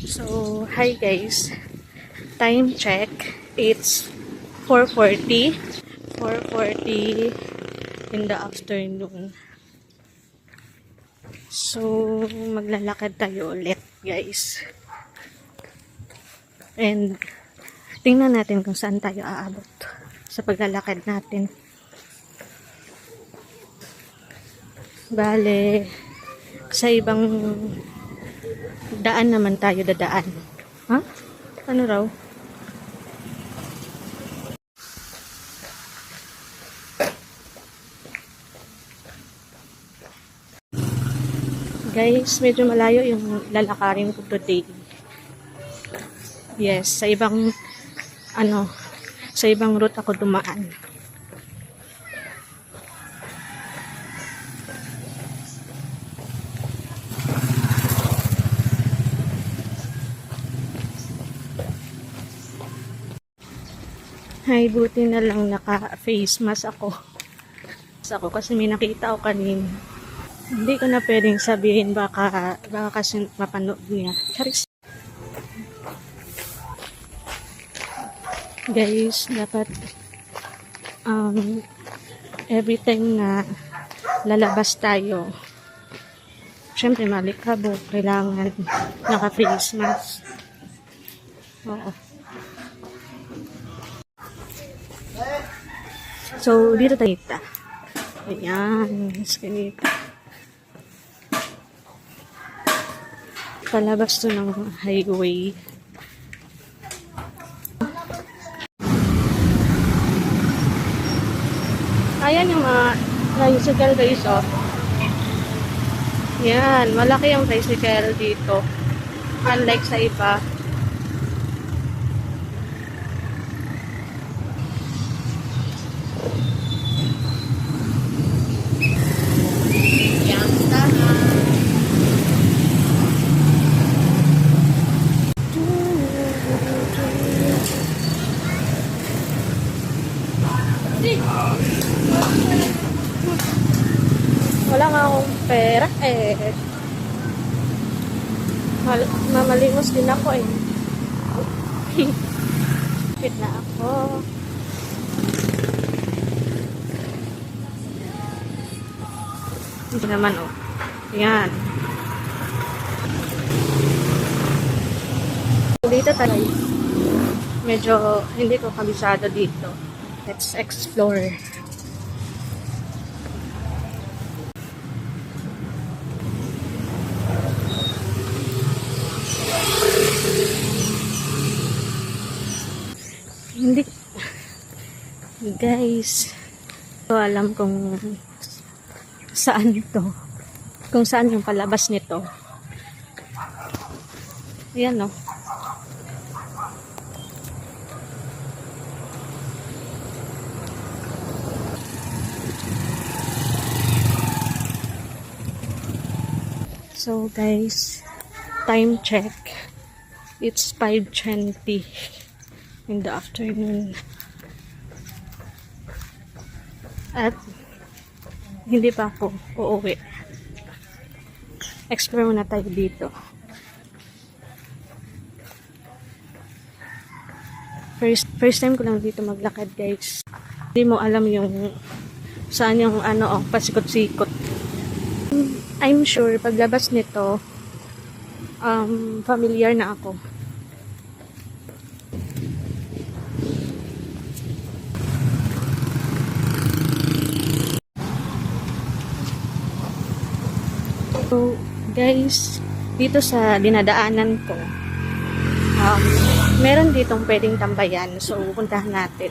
So, hi guys. Time check. It's 4:40. 4:40 in the afternoon. So, maglalakad tayo ulit, guys. And, tingnan natin kung saan tayo aabot sa paglalakad natin. Bale, sa ibang daan naman tayo dadaan. Ha? Ano raw? Guys, medyo malayo yung lalakarin ko today. Yes, sa ibang route ako dumaan. Ay, buti na lang naka-face mask ako. Kasi may nakita ako kanina. Hindi ko na pwedeng sabihin baka kasi mapanood niya. Charis. Guys, dapat every time na lalabas tayo, syempre malikabo, kailangan naka-face mask. Oo. So, dito tayo. Ayan, ganito. Palabas to ng highway. Ayan yung mga tricycle guys, oh. Yan, malaki yung tricycle dito. Unlike sa iba. Wala nga akong pera eh. Mamalimos din ako eh. Fit na ako. Hindi naman oh. Yan. Dito tayo. Medyo hindi ko kabisado dito. Let's explore. Hindi. Guys, so alam kung saan ito. Kung saan yung palabas nito. Ayan no. So guys, time check. It's 5:20 in the afternoon. At hindi pa ako uuwi. Explore muna tayo dito. First time ko lang dito maglakad guys. Hindi mo alam yung saan yung pasikot-sikot. I'm sure paglabas nito familiar na ako. So, guys, dito sa dinadaanan ko, meron ditong pwedeng tambayan. So, puntahan natin.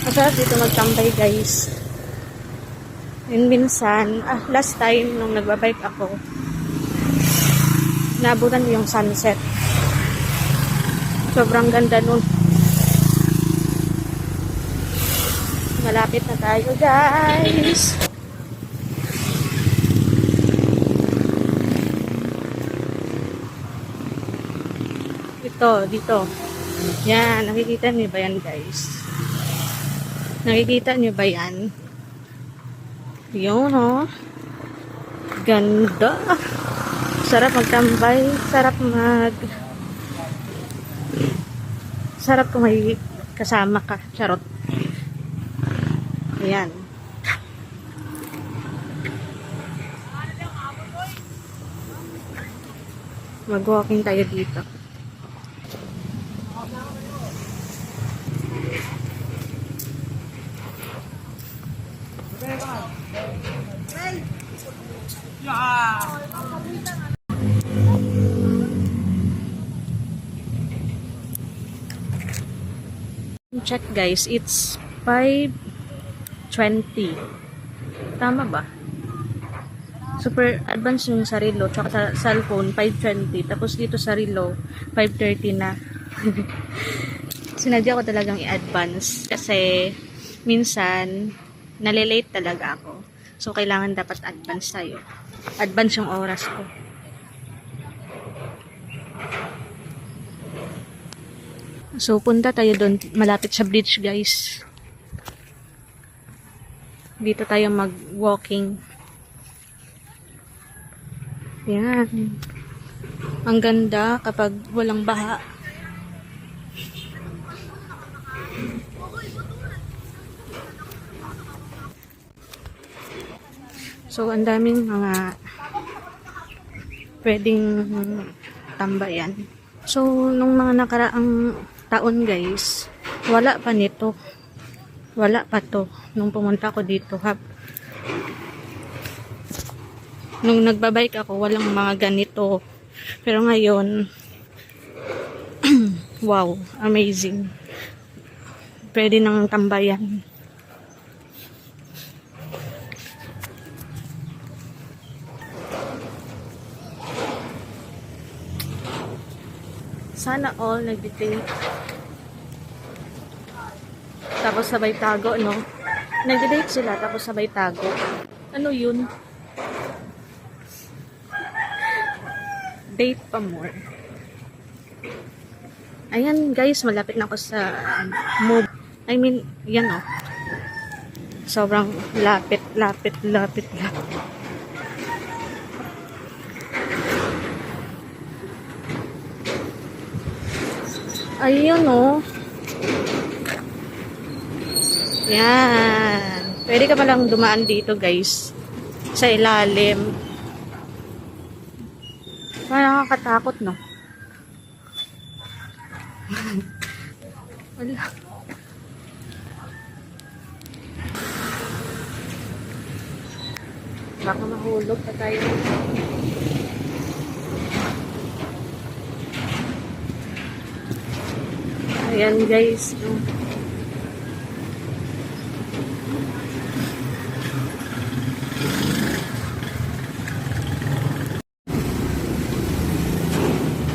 Masarap dito magtambay, guys. And minsan, last time nung nagbabike ako, naabutan yung sunset. Sobrang ganda nun. Malapit na tayo, guys. Dito. Yan, nakikita niyo ba yan, guys? Nakikita niyo ba yan? Yun, oh. Ganda. Sarap magtambay, sarap kung may kasama ka. Charot. Ayan. Mag-walking tayo dito. Check guys, it's 5:20. Tama ba? Super advanced yung sarilo, tsaka sa cellphone 5:20, tapos dito sarilo 5:30 na. Sinadya ko talagang i-advance kasi minsan nalilate talaga ako. So kailangan dapat advance tayo. Advance yung oras ko. So punta tayo doon malapit sa bridge guys. Dito tayo mag-walking. Yan. Ang ganda kapag walang baha. So, ang daming mga pwedeng tambayan. So, nung mga nakaraang taon guys, wala pa nito. Wala pa to. Nung pumunta ko dito, nung nagbabike ako, walang mga ganito. Pero ngayon, wow, amazing. Pwede nang tambayan. Sana all nag-date. Tapos sabay tago, no? Nag-date sila, tapos sabay tago. Ano yun? Date pa more. Ayan guys, malapit na ako sa move. I mean, yan oh. Sobrang lapit. Ayun oh. Yan. Pwede ka palang dumaan dito guys. Sa ilalim. Parang nakakatakot no. Wala. Baka mahulog pa tayo. Ayan guys.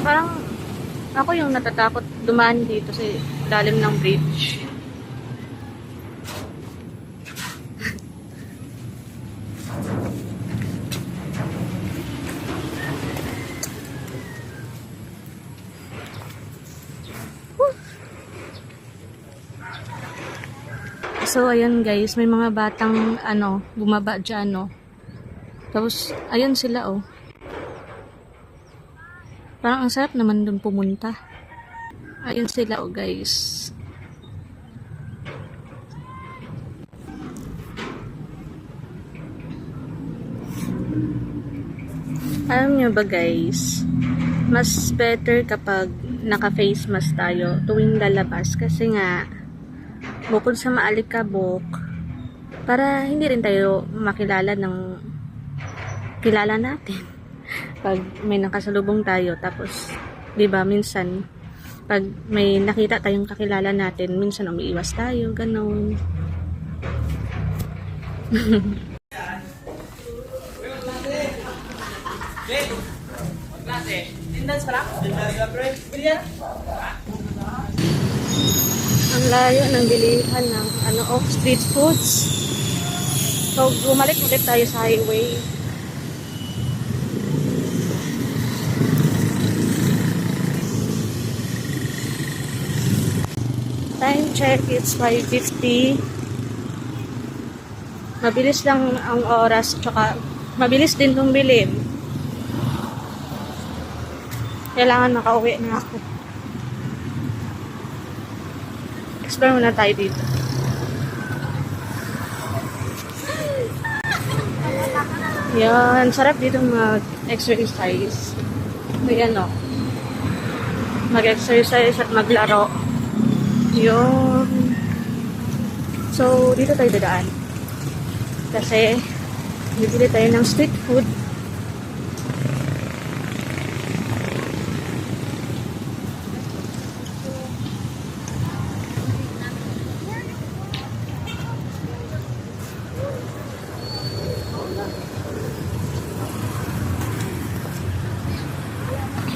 Parang ako yung natatakot dumaan dito sa lalim ng bridge. So, ayan guys, may mga batang, bumaba dyan, no. Tapos, ayun sila, oh. Parang ang sarap naman dun pumunta. Ayun sila, oh guys. Alam nyo ba guys, mas better kapag naka-face mask tayo tuwing lalabas kasi nga, bukod sa maalikabok, para hindi rin tayo makilala ng kilala natin. Pag may nakasalubong tayo, tapos, di ba minsan, pag may nakita tayong kakilala natin, minsan umiiwas tayo, ganun. Ang layo ng bilihan ng street foods. So, bumalik ulit tayo sa highway. Time check, it's 5:50. Mabilis lang ang oras, tsaka mabilis din tumilim. Kailangan makauwi na ako. Explore muna tayo dito. Yan, sarap dito mag-exercise. Ayan o. Mag-exercise at maglaro. Yun. So, dito tayo dadaan. Kasi, bibili tayo ng street food.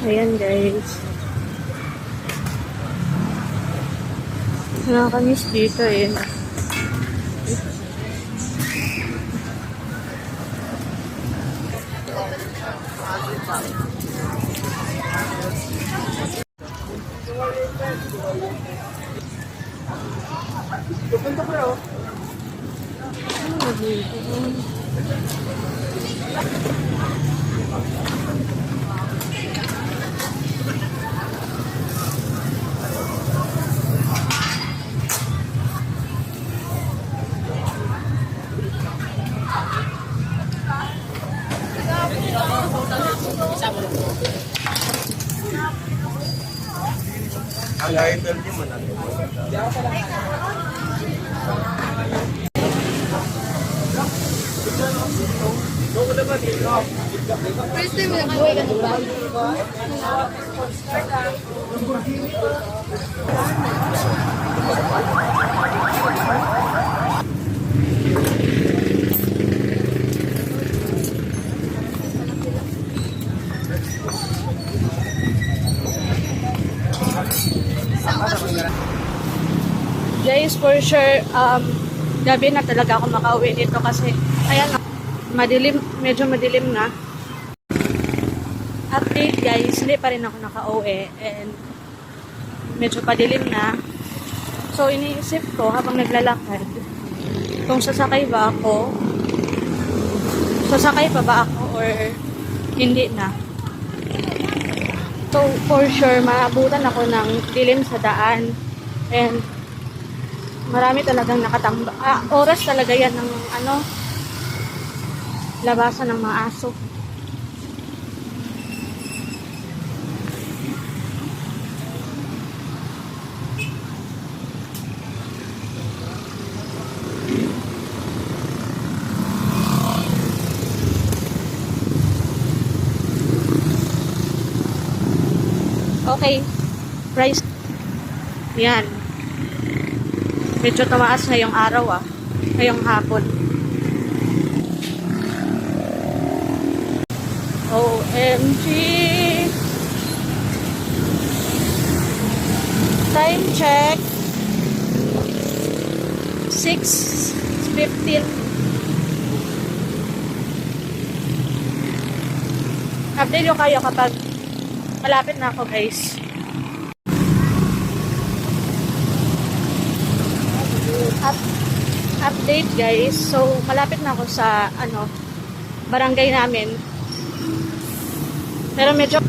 Ayan guys. Nakakamiss dito eh. Ang idol niyo man. First time mo nag-uwi ka diba? Guys, for sure, gabi na talaga ako makauwi dito kasi, ayan, madilim, medyo madilim na. Update guys, hindi pa rin ako nakauwi and medyo padilim na. So, iniisip ko habang naglalakad, kung sasakay ba ako, sasakay pa ba ako or hindi na. So, for sure, maabutan ako ng dilim sa daan and marami talagang nakatamba. Oras talaga yan ng labasan ng mga aso. Okay. Price. Yan. Medyo tumaas ngayong araw ngayong hapon. OMG! Time check. 6:15. Update nyo kayo kapag malapit na ako guys. Update guys. So, malapit na ako sa barangay namin. Pero medyo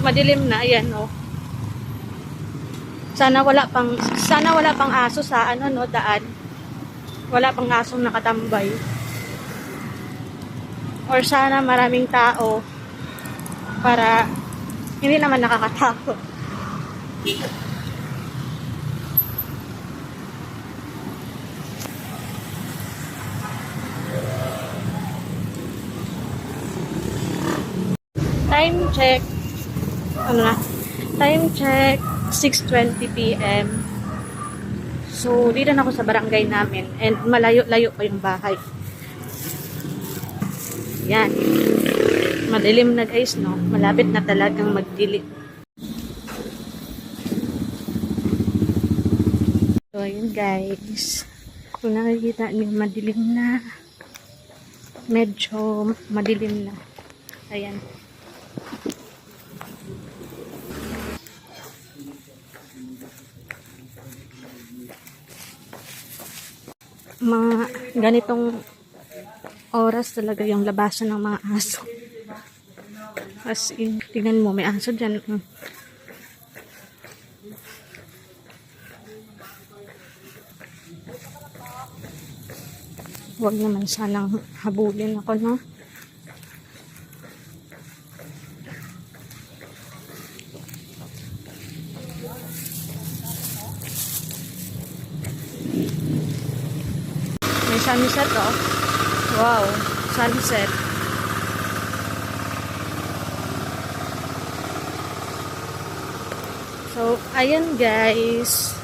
madilim na. Ayan Sana wala pang aso sa daan. Wala pang asong nakatambay. Or sana maraming tao para hindi naman nakakatakot. Time check. Time check 6:20 PM. So, dito na ako sa barangay namin and malayo-layo pa yung bahay. Yan. Madilim na guys, no? Malapit na talagang magdilim. So, ayun guys. Kung nakikita niyo, madilim na. Medyo madilim na. Ayan. Mga ganitong oras talaga yung labasan ng mga aso. As in, tingnan mo, may aso dyan. Huwag naman sanang habulin ako, no? May sunset, oh. Wow, sunset. So, ayan guys.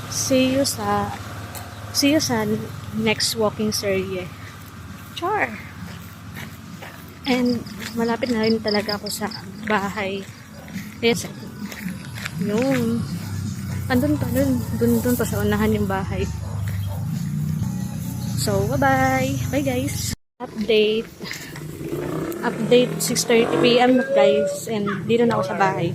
See you sa next walking serye. Char! And malapit na rin talaga ako sa bahay. Yes. Yun. Andun pa dun. Dun pa sa unahan yung bahay. So, bye-bye. Bye guys. Update 6:30 PM guys. And dito na ako sa bahay.